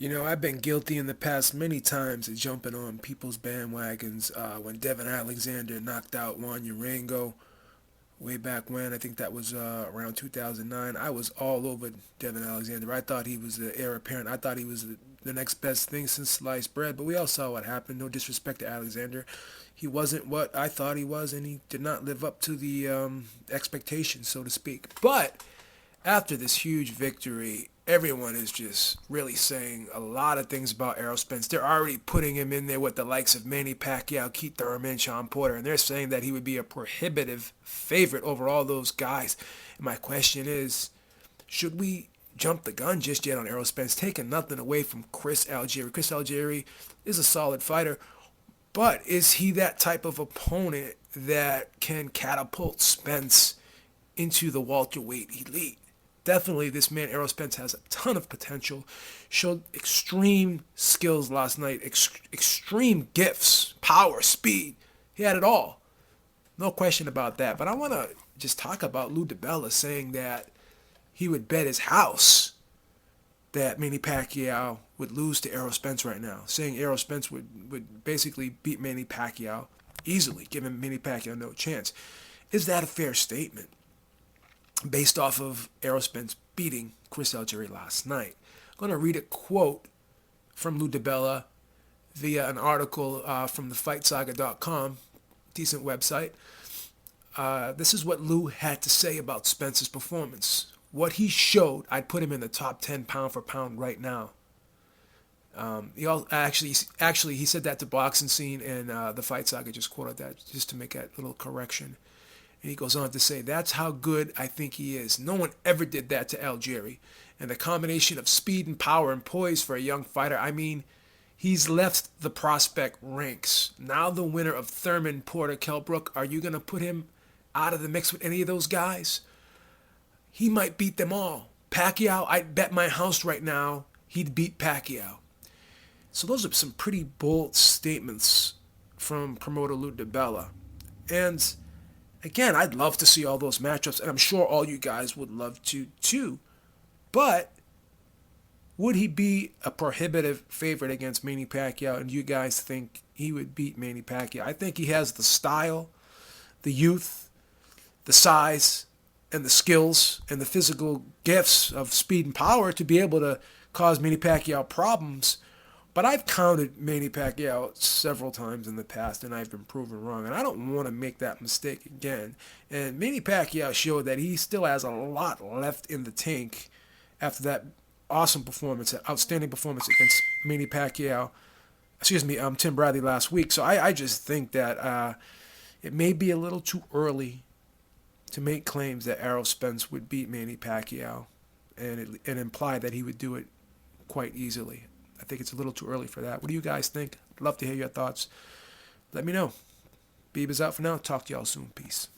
I've been guilty in the past many times of jumping on people's bandwagons. When Devin Alexander knocked out Juan Urango way back when, I think that was around 2009, I was all over Devin Alexander. I thought he was the heir apparent. I thought he was the next best thing since sliced bread, but we all saw what happened. No disrespect to Alexander. He wasn't what I thought he was, and he did not live up to the expectations, so to speak. But after this huge victory, everyone is just really saying a lot of things about Errol Spence. They're already putting him in there with the likes of Manny Pacquiao, Keith Thurman, Sean Porter, and they're saying that he would be a prohibitive favorite over all those guys. And my question is, should we jump the gun just yet on Errol Spence, taking nothing away from Chris Algieri? Chris Algieri is a solid fighter, but is he that type of opponent that can catapult Spence into the welterweight elite? Definitely, this man Errol Spence has a ton of potential. Showed extreme skills last night, extreme gifts, power, speed. He had it all, no question about that. But I want to just talk about Lou DiBella saying that he would bet his house that Manny Pacquiao would lose to Errol Spence right now, saying Errol Spence would basically beat Manny Pacquiao easily, giving Manny Pacquiao no chance. Is that a fair statement based off of Errol Spence beating Chris Algieri last night? I'm going to read a quote from Lou DiBella via an article from thefightsaga.com, decent website. This is what Lou had to say about Spence's performance. What he showed, I'd put him in the top 10 pound for pound right now. He he said that to Boxing Scene, and the Fight Saga just quoted that just to make that little correction. And he goes on to say, that's how good I think he is. No one ever did that to Algieri. And the combination of speed and power and poise for a young fighter, I mean, he's left the prospect ranks. Now the winner of Thurman, Porter, Kelbrook, are you going to put him out of the mix with any of those guys? He might beat them all. Pacquiao, I'd bet my house right now he'd beat Pacquiao. So those are some pretty bold statements from promoter Lou DiBella. And again, I'd love to see all those matchups, and I'm sure all you guys would love to too. But would he be a prohibitive favorite against Manny Pacquiao? And you guys think he would beat Manny Pacquiao? I think he has the style, the youth, the size, and the skills and the physical gifts of speed and power to be able to cause Manny Pacquiao problems. But I've counted Manny Pacquiao several times in the past, and I've been proven wrong. And I don't want to make that mistake again. And Manny Pacquiao showed that he still has a lot left in the tank after that awesome performance, outstanding performance against Manny Pacquiao, Tim Bradley last week. So I just think that it may be a little too early to make claims that Errol Spence would beat Manny Pacquiao and imply that he would do it quite easily. I think it's a little too early for that. What do you guys think? I'd love to hear your thoughts. Let me know. Beeb is out for now. Talk to y'all soon. Peace.